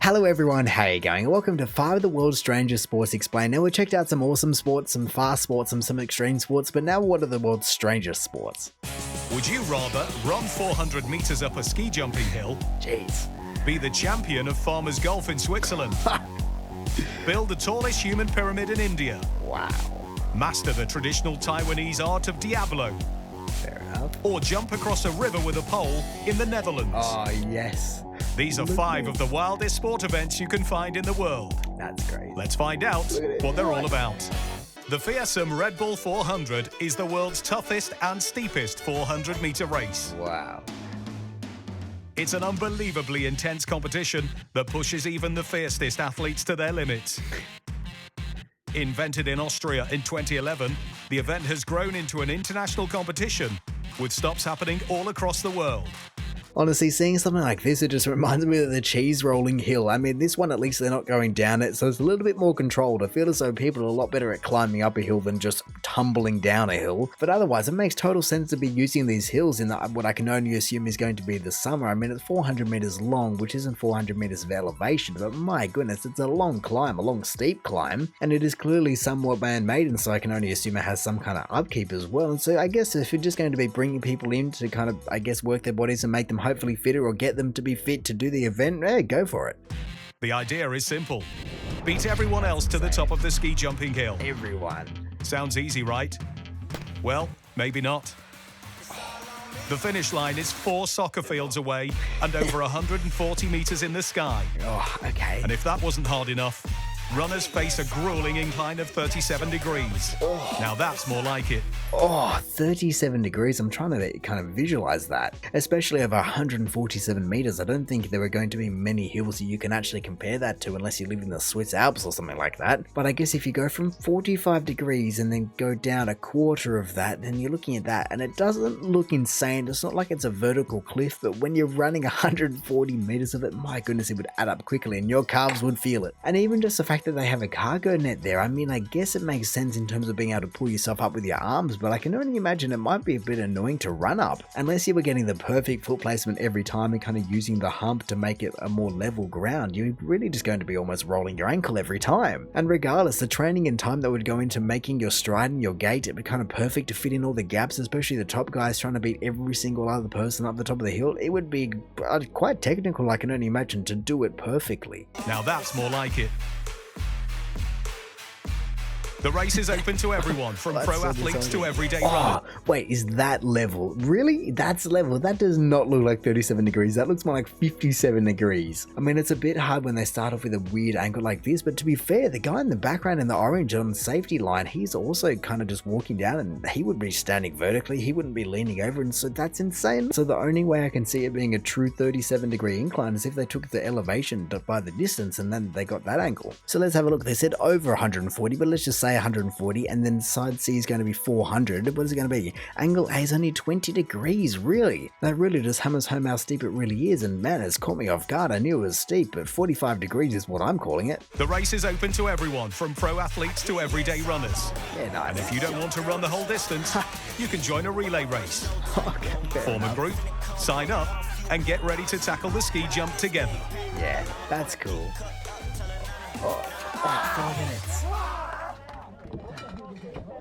Hello everyone, how are you going? Welcome to 5 of the world's strangest sports explained. Now we checked out some awesome sports, some fast sports, and some extreme sports, but now what are the world's strangest sports? Would you rather run 400 meters up a ski jumping hill? Jeez. Be the champion of farmers golf in Switzerland? Build the tallest human pyramid in India? Wow. Master the traditional Taiwanese art of Diablo? Fair enough. Or jump across a river with a pole in the Netherlands? Oh, yes. These are 5 of the wildest sport events you can find in the world. That's great. Let's find out what they're all about. The fearsome Red Bull 400 is the world's toughest and steepest 400-meter race. Wow. It's an unbelievably intense competition that pushes even the fiercest athletes to their limits. Invented in Austria in 2011, the event has grown into an international competition with stops happening all across the world. Honestly, seeing something like this, it just reminds me of the cheese rolling hill. I mean, this one, at least they're not going down it, so it's a little bit more controlled. I feel as though people are a lot better at climbing up a hill than just tumbling down a hill. But otherwise, it makes total sense to be using these hills in what I can only assume is going to be the summer. I mean, it's 400 meters long, which isn't 400 meters of elevation, but my goodness, it's a long climb, a long steep climb, and it is clearly somewhat man-made, and so I can only assume it has some kind of upkeep as well. And so I guess if you're just going to be bringing people in to kind of, I guess, work their bodies and make them hopefully fitter or get them to be fit to do the event, go for it. The idea is simple. Beat everyone else to the top of the ski jumping hill. Everyone. Sounds easy, right? Well, maybe not. The finish line is 4 soccer fields away and over 140 meters in the sky. Oh, okay. And if that wasn't hard enough, runners face a grueling incline of 37 degrees. Oh. Now that's more like it. Oh, 37 degrees. I'm trying to kind of visualize that, especially over 147 meters. I don't think there are going to be many hills that you can actually compare that to unless you live in the Swiss Alps or something like that. But I guess if you go from 45 degrees and then go down a quarter of that, then you're looking at that, and it doesn't look insane. It's not like it's a vertical cliff, but when you're running 140 meters of it, my goodness, it would add up quickly and your calves would feel it. And even just the fact that they have a cargo net there, I mean, I guess it makes sense in terms of being able to pull yourself up with your arms, but I can only imagine it might be a bit annoying to run up, unless you were getting the perfect foot placement every time and kind of using the hump to make it a more level ground. You're really just going to be almost rolling your ankle every time. And regardless, the training and time that would go into making your stride and your gait, it'd be kind of perfect to fit in all the gaps, especially the top guys trying to beat every single other person up the top of the hill. It would be quite technical, I can only imagine, to do it perfectly. Now that's more like it. The race is open to everyone, from pro athletes to everyday runners. Wait, is that level? Really? That's level? That does not look like 37 degrees. That looks more like 57 degrees. I mean, it's a bit hard when they start off with a weird angle like this, but to be fair, the guy in the background in the orange on the safety line, he's also kind of just walking down, and he would be standing vertically. He wouldn't be leaning over, and so that's insane. So the only way I can see it being a true 37 degree incline is if they took the elevation by the distance and then they got that angle. So let's have a look. They said over 140, but let's just say 140, and then side C is going to be 400. What is it going to be? Angle A is only 20 degrees, really? That really just hammers home how steep it really is, and man, it's caught me off guard. I knew it was steep, but 45 degrees is what I'm calling it. The race is open to everyone, from pro athletes to everyday runners. Yeah, nice. And if you don't want to run the whole distance, you can join a relay race. Okay, Form a group, sign up, and get ready to tackle the ski jump together. Yeah, that's cool. 4 minutes.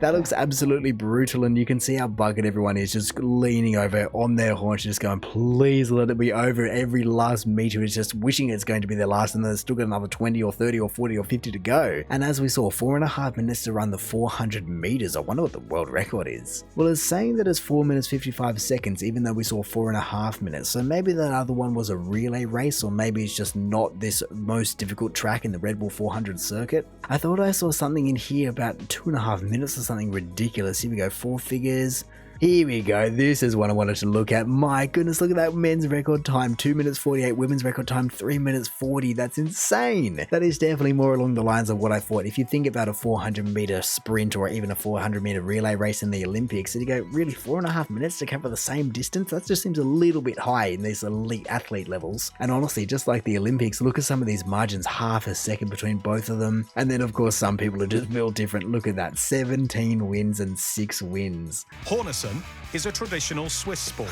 That looks absolutely brutal, and you can see how buggered everyone is, just leaning over on their haunches, just going, please let it be over. Every last meter is just wishing it's going to be their last, and then they've still got another 20 or 30 or 40 or 50 to go. And as we saw, 4.5 minutes to run the 400 meters. I wonder what the world record is. Well, it's saying that it's 4 minutes 55 seconds, even though we saw 4.5 minutes. So maybe that other one was a relay race, or maybe it's just not this most difficult track in the Red Bull 400 circuit. I thought I saw something in here about 2.5 minutes or something ridiculous. Here we go, 4 figures. Here we go. This is what I wanted to look at. My goodness, look at that men's record time, 2 minutes 48, women's record time, 3 minutes 40. That's insane. That is definitely more along the lines of what I thought. If you think about a 400 meter sprint or even a 400 meter relay race in the Olympics, and you go, really, 4.5 minutes to cover the same distance? That just seems a little bit high in these elite athlete levels. And honestly, just like the Olympics, look at some of these margins, half a second between both of them. And then, of course, some people are just built different. Look at that, 17 wins and 6 wins. Hornison is a traditional Swiss sport.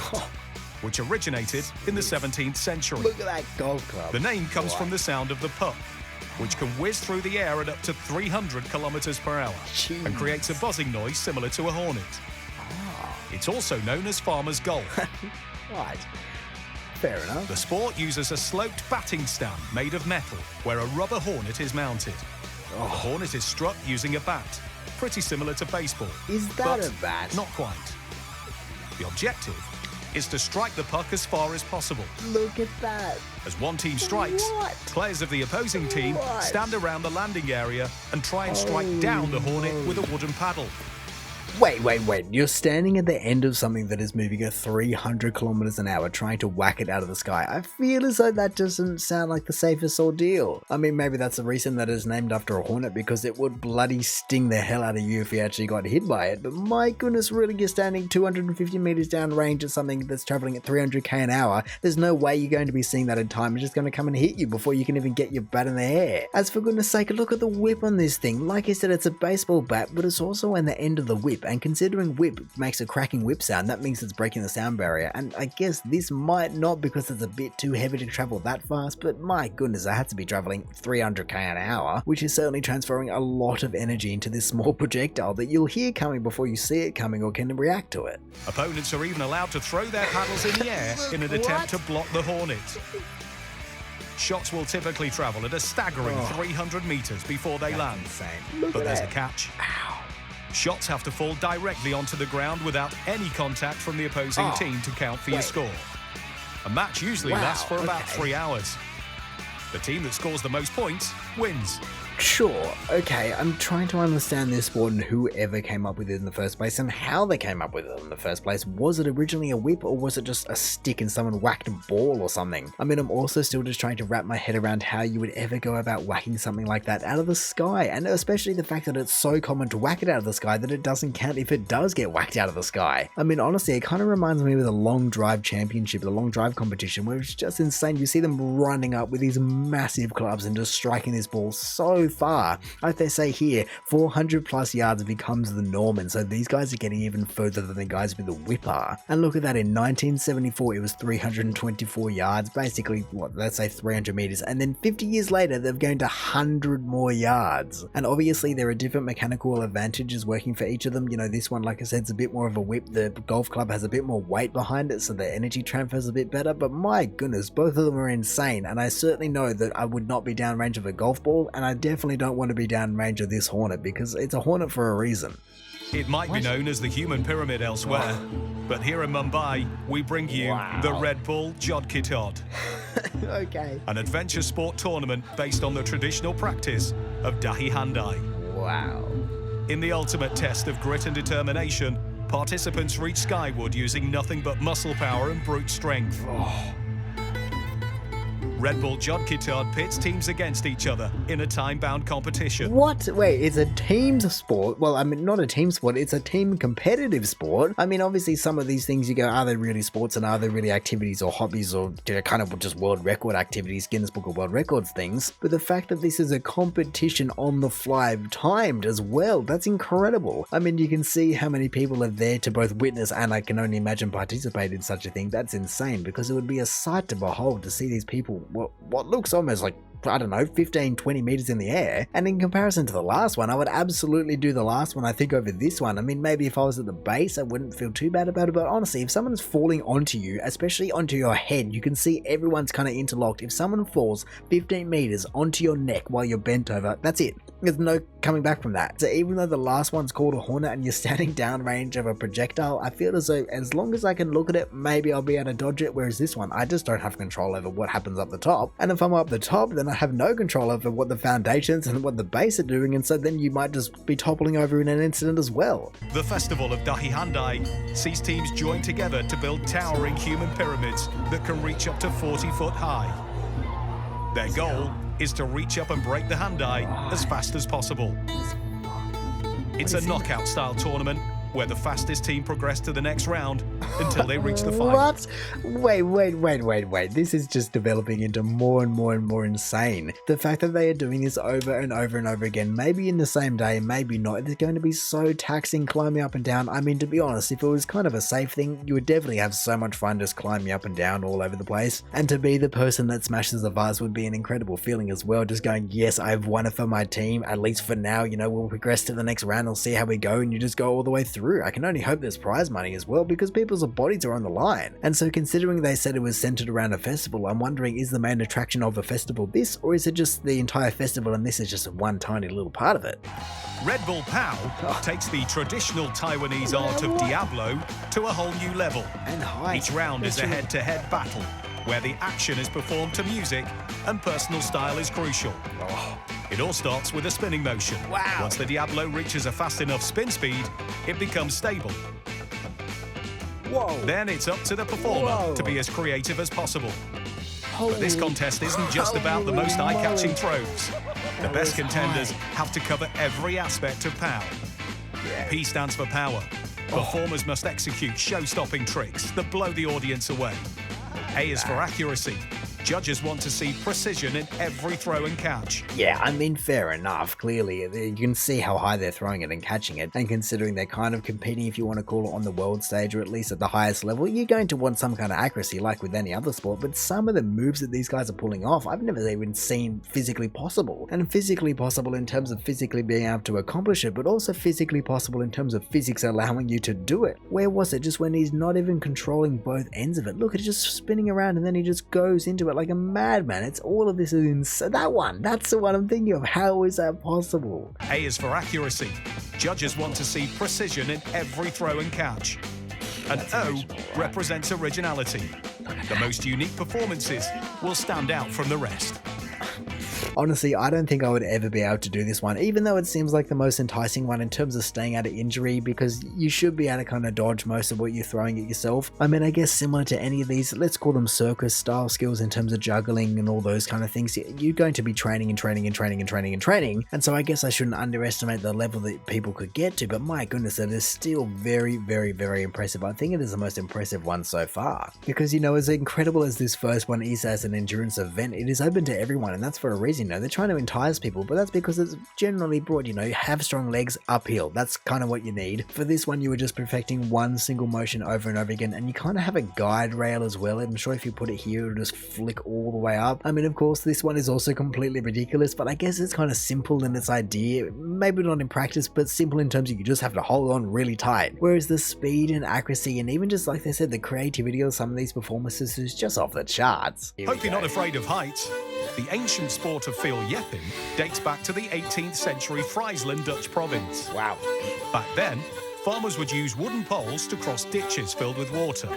which originated in the 17th century. Look at that golf club. The name comes from the sound of the puck, which can whiz through the air at up to 300 kilometers per hour and creates a buzzing noise similar to a hornet. It's also known as farmer's golf. Right. Fair enough. The sport uses a sloped batting stand made of metal where a rubber hornet is mounted. The hornet is struck using a bat, pretty similar to baseball. Is that a bat? Not quite. The objective is to strike the puck as far as possible. Look at that. As one team strikes, players of the opposing team stand around the landing area and try and strike down the hornet with a wooden paddle. Wait. You're standing at the end of something that is moving at 300 kilometers an hour trying to whack it out of the sky. I feel as though that doesn't sound like the safest ordeal. I mean, maybe that's the reason that it's named after a hornet, because it would bloody sting the hell out of you if you actually got hit by it. But my goodness, really, you're standing 250 meters down range at something that's traveling at 300k an hour. There's no way you're going to be seeing that in time. It's just going to come and hit you before you can even get your bat in the air. As for goodness sake, look at the whip on this thing. Like I said, it's a baseball bat, but it's also on the end of the whip. And considering whip makes a cracking whip sound, that means it's breaking the sound barrier. And I guess this might not, because it's a bit too heavy to travel that fast, but my goodness, I had to be traveling 300k an hour, which is certainly transferring a lot of energy into this small projectile that you'll hear coming before you see it coming or can react to it. Opponents are even allowed to throw their paddles in the air in an attempt to block the hornet. Shots will typically travel at a staggering 300 meters before they land. Insane. But there's a catch. Ow. Shots have to fall directly onto the ground without any contact from the opposing team to count for your score. A match usually lasts for about 3 hours. The team that scores the most points wins. Sure, okay, I'm trying to understand this sport and whoever came up with it in the first place and how they came up with it in the first place. Was it originally a whip, or was it just a stick and someone whacked a ball or something? I mean, I'm also still just trying to wrap my head around how you would ever go about whacking something like that out of the sky, and especially the fact that it's so common to whack it out of the sky that it doesn't count if it does get whacked out of the sky. I mean, honestly, it kind of reminds me of the long drive championship, the long drive competition, where it's just insane. You see them running up with these massive clubs and just striking this ball so far. Like they say here, 400 plus yards becomes the norm, and so these guys are getting even further than the guys with the whip are. And look at that, in 1974 it was 324 yards, basically let's say 300 meters, and then 50 years later they've gained 100 more yards. And obviously there are different mechanical advantages working for each of them. You know, this one, like I said, is a bit more of a whip. The golf club has a bit more weight behind it, so the energy transfers a bit better, but my goodness, both of them are insane. And I certainly know that I would not be downrange of a golf ball, and I definitely don't want to be downrange of this hornet, because it's a hornet for a reason. It might be known as the human pyramid elsewhere, but here in Mumbai, we bring you the Red Bull Jodhki Tod. Okay. An adventure sport tournament based on the traditional practice of Dahi Handai. Wow. In the ultimate test of grit and determination, participants reach skyward using nothing but muscle power and brute strength. Red Bull Jodhki Tod pits teams against each other in a time-bound competition. What? Wait, it's a team sport? Well, I mean, not a team sport, it's a team competitive sport. I mean, obviously some of these things you go, are they really sports and are they really activities or hobbies or kind of just world record activities, Guinness Book of World Records things? But the fact that this is a competition on the fly, timed as well, that's incredible. I mean, you can see how many people are there to both witness and I can only imagine participate in such a thing. That's insane, because it would be a sight to behold to see these people what looks almost like, I don't know, 15, 20 meters in the air. And in comparison to the last one, I would absolutely do the last one, I think, over this one. I mean, maybe if I was at the base, I wouldn't feel too bad about it. But honestly, if someone's falling onto you, especially onto your head, you can see everyone's kind of interlocked. If someone falls 15 meters onto your neck while you're bent over, that's it. There's no coming back from that. So even though the last one's called a hornet and you're standing downrange of a projectile, I feel as though as long as I can look at it, maybe I'll be able to dodge it. Whereas this one, I just don't have control over what happens up the top. And if I'm up the top, then I have no control over what the foundations and what the base are doing. And so then you might just be toppling over in an instant as well. The festival of Dahi Handai sees teams join together to build towering human pyramids that can reach up to 40 foot high. Their goal is to reach up and break the handai as fast as possible. It's a knockout style tournament where the fastest team progress to the next round until they reach the final. What? Wait. This is just developing into more and more insane. The fact that they are doing this over and over and over again, maybe in the same day, maybe not, it's going to be so taxing climbing up and down. I mean, to be honest, if it was kind of a safe thing, you would definitely have so much fun just climbing up and down all over the place. And to be the person that smashes the vase would be an incredible feeling as well, just going, yes, I've won it for my team, at least for now, you know, we'll progress to the next round, we'll see how we go, and you just go all the way through. I can only hope there's prize money as well, because people's bodies are on the line. And so considering they said it was centered around a festival, I'm wondering, is the main attraction of a festival this, or is it just the entire festival and this is just one tiny little part of it? Red Bull Pow takes the traditional Taiwanese art of Diablo to a whole new level. And high. Each round is a head-to-head battle, where the action is performed to music and personal style is crucial. It all starts with a spinning motion. Wow. Once the Diablo reaches a fast enough spin speed, it becomes stable. Whoa. Then it's up to the performer to be as creative as possible. But this contest isn't just about the most eye-catching throws. The best contenders have to cover every aspect of POW. P stands for power. Performers must execute show-stopping tricks that blow the audience away. A is for accuracy. Judges want to see precision in every throw and catch. Yeah, I mean, fair enough. Clearly, you can see how high they're throwing it and catching it. And considering they're kind of competing, if you want to call it, on the world stage, or at least at the highest level, you're going to want some kind of accuracy, like with any other sport. But some of the moves that these guys are pulling off, I've never even seen physically possible. And physically possible in terms of physically being able to accomplish it, but also physically possible in terms of physics allowing you to do it. Where was it? Just when he's not even controlling both ends of it. Look, it's just spinning around and then he just goes into it like a madman. It's all of this is insane. That's the one I'm thinking of. How is that possible? A is for accuracy. Judges want to see precision in every throw and catch. And O represents originality. The most unique performances will stand out from the rest. Honestly, I don't think I would ever be able to do this one, even though it seems like the most enticing one in terms of staying out of injury, because you should be able to kind of dodge most of what you're throwing at yourself. I mean, I guess similar to any of these, let's call them circus style skills in terms of juggling and all those kind of things, you're going to be training, and so I guess I shouldn't underestimate the level that people could get to, but my goodness, it is still very impressive. I think it is the most impressive one so far, because, you know, as incredible as this first one is as an endurance event, it is open to everyone, and that's for a reason. You know, they're trying to entice people, but that's because it's generally broad. You know, have strong legs uphill. That's kind of what you need. For this one, you were just perfecting one single motion over and over again, and you kind of have a guide rail as well. I'm sure if you put it here, it'll just flick all the way up. I mean, of course, this one is also completely ridiculous, but I guess it's kind of simple in its idea. Maybe not in practice, but simple in terms of you just have to hold on really tight. Whereas the speed and accuracy, and even just like they said, the creativity of some of these performances is just off the charts. Hope you're not afraid of heights. The ancient sport of veeljepping dates back to the 18th century Friesland Dutch province. Wow. Back then, farmers would use wooden poles to cross ditches filled with water.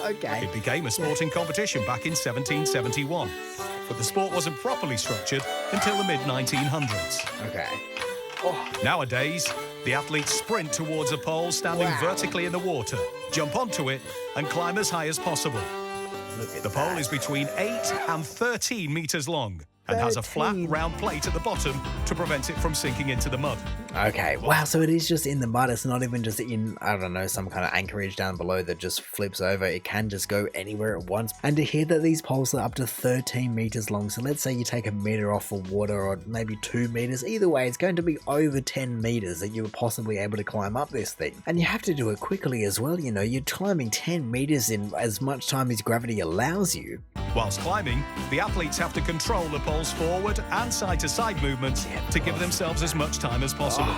Okay. It became a sporting competition back in 1771, but the sport wasn't properly structured until the mid-1900s. Okay. Nowadays, the athletes sprint towards a pole standing vertically in the water, jump onto it, and climb as high as possible. The pole is between 8 and 13 meters long and has a flat, round plate at the bottom to prevent it from sinking into the mud. Okay, wow, so it is just in the mud. It's not even just in, I don't know, some kind of anchorage down below that just flips over. It can just go anywhere at once. And to hear that these poles are up to 13 meters long, so let's say you take a meter off for water, or maybe 2 meters, either way, it's going to be over 10 meters that you're possibly able to climb up this thing. And you have to do it quickly as well, you know, you're climbing 10 meters in as much time as gravity allows you. Whilst climbing, the athletes have to control the pole's forward and side-to-side movements to give themselves as much time as possible.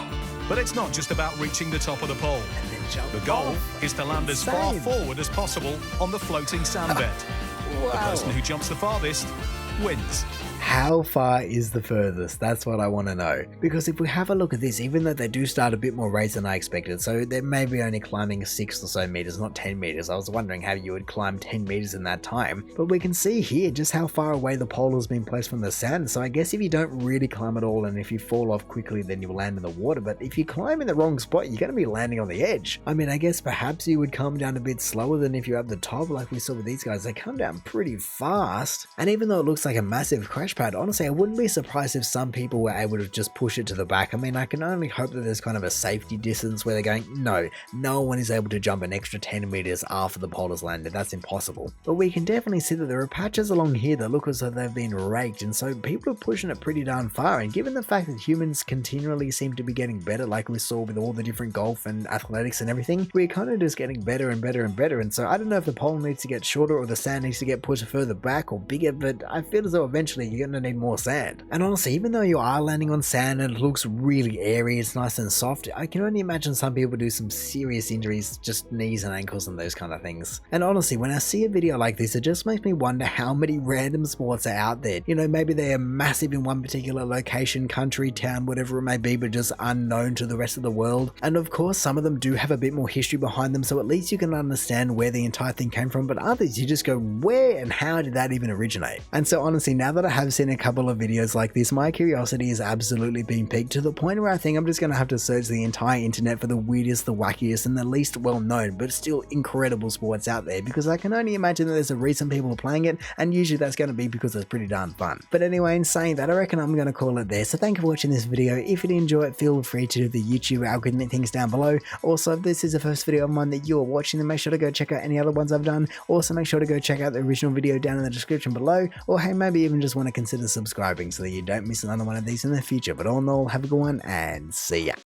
But it's not just about reaching the top of the pole. The goal is to land as far forward as possible on the floating sand bed. The person who jumps the farthest wins. How far is the furthest? That's what I want to know. Because if we have a look at this, even though they do start a bit more raised than I expected, so they're maybe only climbing 6 or so meters, not 10 meters. I was wondering how you would climb 10 meters in that time. But we can see here just how far away the pole has been placed from the sand. So I guess if you don't really climb at all, and if you fall off quickly, then you'll land in the water. But if you climb in the wrong spot, you're going to be landing on the edge. I mean, I guess perhaps you would come down a bit slower than if you're at the top, like we saw with these guys. They come down pretty fast. And even though it looks like a massive crash crash pad, honestly, I wouldn't be surprised if some people were able to just push it to the back. I mean, I can only hope that there's kind of a safety distance where they're going, no one is able to jump an extra 10 meters after the pole has landed. That's impossible. But we can definitely see that there are patches along here that look as though they've been raked, and so people are pushing it pretty darn far. And given the fact that humans continually seem to be getting better, like we saw with all the different golf and athletics and everything, we're kind of just getting better and better and better. And so I don't know if the pole needs to get shorter or the sand needs to get pushed further back or bigger, but I feel as though eventually you're going to need more sand. And honestly, even though you are landing on sand and it looks really airy, it's nice and soft, I can only imagine some people do some serious injuries, just knees and ankles and those kind of things. And honestly, when I see a video like this, it just makes me wonder how many random sports are out there. You know, maybe they are massive in one particular location, country, town, whatever it may be, but just unknown to the rest of the world. And of course, some of them do have a bit more history behind them, so at least you can understand where the entire thing came from, but others you just go, where and how did that even originate? And so honestly, now that I have seen a couple of videos like this, my curiosity has absolutely been piqued to the point where I think I'm just going to have to search the entire internet for the weirdest, the wackiest, and the least well known, but still incredible sports out there, because I can only imagine that there's a reason people are playing it, and usually that's going to be because it's pretty darn fun. But anyway, in saying that, I reckon I'm going to call it there. So thank you for watching this video. If you did enjoy it, feel free to do the YouTube algorithmic things down below. Also, if this is the first video of mine that you're watching, then make sure to go check out any other ones I've done. Also, make sure to go check out the original video down in the description below, or hey, maybe even just want to consider subscribing so that you don't miss another one of these in the future. But all in all, have a good one and see ya.